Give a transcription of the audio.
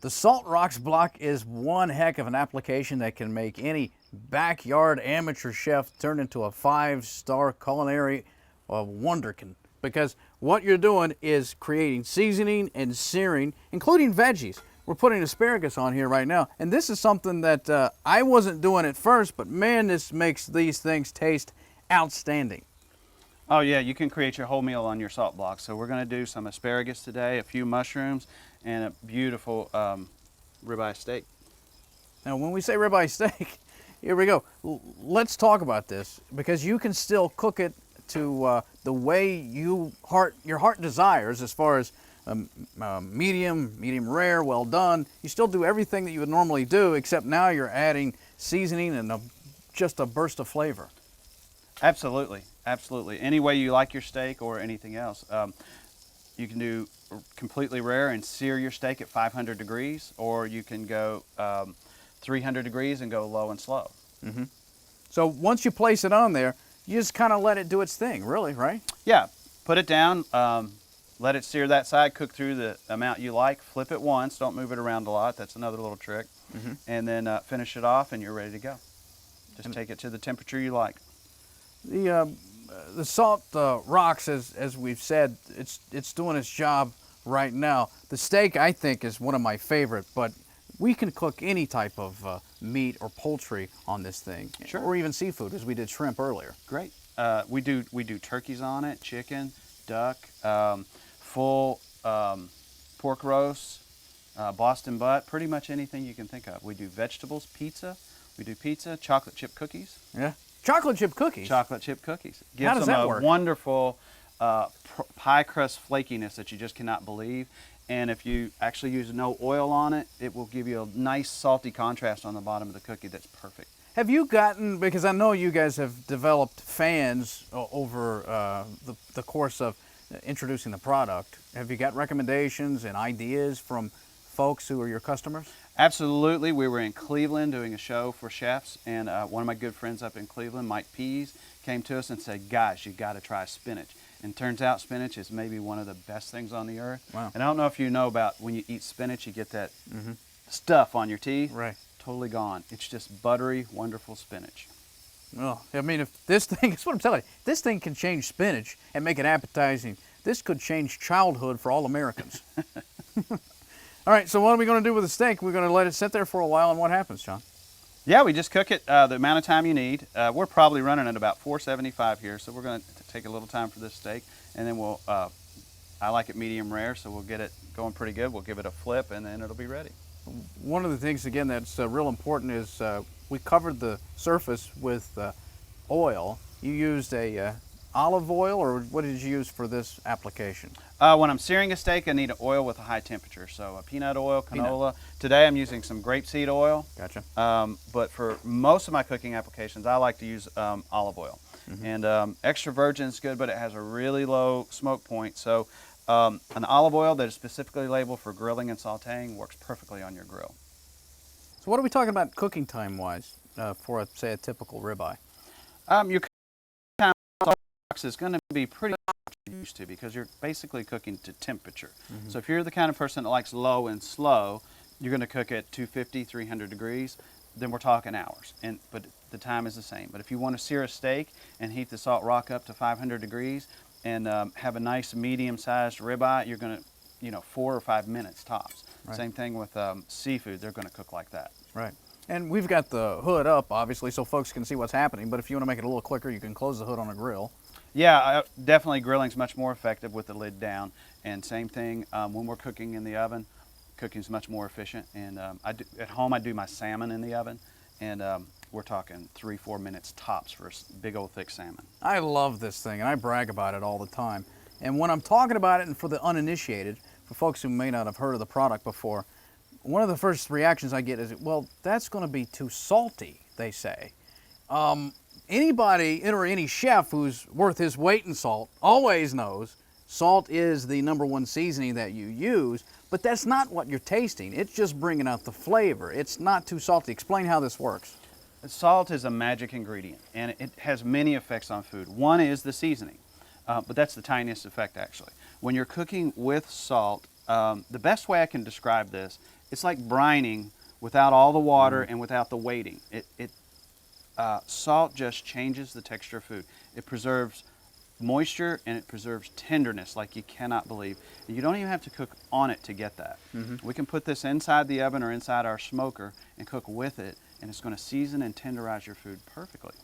The Salt Rox block is one heck of an application that can make any backyard amateur chef turn into a 5-star culinary wonderkin. Because what you're doing is creating seasoning and searing, including veggies. We're putting asparagus on here right now, and this is something that I wasn't doing at first, but man, this makes these things taste outstanding. Oh yeah, you can create your whole meal on your salt block. So we're going to do some asparagus today, a few mushrooms, and a beautiful ribeye steak. Now when we say ribeye steak, here we go. Let's talk about this, because you can still cook it to the way your heart desires, as far as medium rare, well done. You still do everything that you would normally do, except now you're adding seasoning and just a burst of flavor. Absolutely, absolutely. Any way you like your steak or anything else. You can do completely rare and sear your steak at 500 degrees, or you can go 300 degrees and go low and slow. Mm-hmm. So once you place it on there, you just kind of let it do its thing, really, right? Yeah, put it down, let it sear that side, cook through the amount you like, flip it once, don't move it around a lot, that's another little trick, and then finish it off and you're ready to go. Just take it to the temperature you like. The Salt Rox, as we've said, it's doing its job right now. The steak, I think, is one of my favorite, but we can cook any type of meat or poultry on this thing, sure, or even seafood, as we did shrimp earlier. Great. We do turkeys on it, chicken, duck, full pork roast, Boston butt, pretty much anything you can think of. We do vegetables, pizza. We do pizza, chocolate chip cookies. Yeah, chocolate chip cookies. Chocolate chip cookies. Gives How does them that a work? wonderful pie crust flakiness that you just cannot believe. And if you actually use no oil on it, it will give you a nice salty contrast on the bottom of the cookie that's perfect. Have you gotten, because I know you guys have developed fans over the course of introducing the product, have you got recommendations and ideas from folks who are your customers? Absolutely. We were in Cleveland doing a show for chefs, and one of my good friends up in Cleveland, Mike Pease, came to us and said, guys, you got to try spinach. And turns out spinach is maybe one of the best things on the earth. Wow. And I don't know if you know about when you eat spinach, you get that stuff on your teeth. Right. Totally gone. It's just buttery, wonderful spinach. Well, I mean, if this thing, that's what I'm telling you, this thing can change spinach and make it appetizing. This could change childhood for all Americans. All right, so what are we going to do with the steak? We're going to let it sit there for a while, and what happens, John? Yeah, we just cook it the amount of time you need. We're probably running at about 475 here, so we're going to take a little time for this steak, and then we'll, I like it medium rare, so we'll get it going pretty good. We'll give it a flip, and then it'll be ready. One of the things, again, that's real important is we covered the surface with oil. You used a olive oil, or what did you use for this application? When I'm searing a steak, I need an oil with a high temperature. So peanut oil, canola. Today I'm using some grapeseed oil. Gotcha. But for most of my cooking applications, I like to use olive oil. And extra virgin is good, but it has a really low smoke point. So an olive oil that is specifically labeled for grilling and sauteing works perfectly on your grill. So what are we talking about cooking time-wise for, say, a typical ribeye? Your cooking time is going to be pretty much what you're used to, because you're basically cooking to temperature. So if you're the kind of person that likes low and slow, you're going to cook at 250, 300 degrees, then we're talking hours. But the time is the same. But if you want to sear a steak and heat the Salt Rock up to 500 degrees and have a nice medium-sized ribeye, you're going to, 4 or 5 minutes tops. Right. Same thing with seafood. They're going to cook like that. Right. And we've got the hood up, obviously, so folks can see what's happening. But if you want to make it a little quicker, you can close the hood on a grill. Yeah, definitely grilling's much more effective with the lid down. And same thing when we're cooking in the oven, cooking's much more efficient. And at home, I do my salmon in the oven, and we're talking 3-4 minutes tops for a big old thick salmon. I love this thing, and I brag about it all the time. And when I'm talking about it, and for the uninitiated, for folks who may not have heard of the product before, one of the first reactions I get is, well, that's going to be too salty, they say. Anybody, or any chef who's worth his weight in salt always knows salt is the #1 seasoning that you use, but that's not what you're tasting. It's just bringing out the flavor. It's not too salty. Explain how this works. Salt is a magic ingredient, and it has many effects on food. One is the seasoning, but that's the tiniest effect, actually. When you're cooking with salt, The best way I can describe this, it's like brining without all the water and without the weighting. Salt just changes the texture of food. It preserves moisture and it preserves tenderness like you cannot believe. And you don't even have to cook on it to get that. We can put this inside the oven or inside our smoker and cook with it, and it's going to season and tenderize your food perfectly.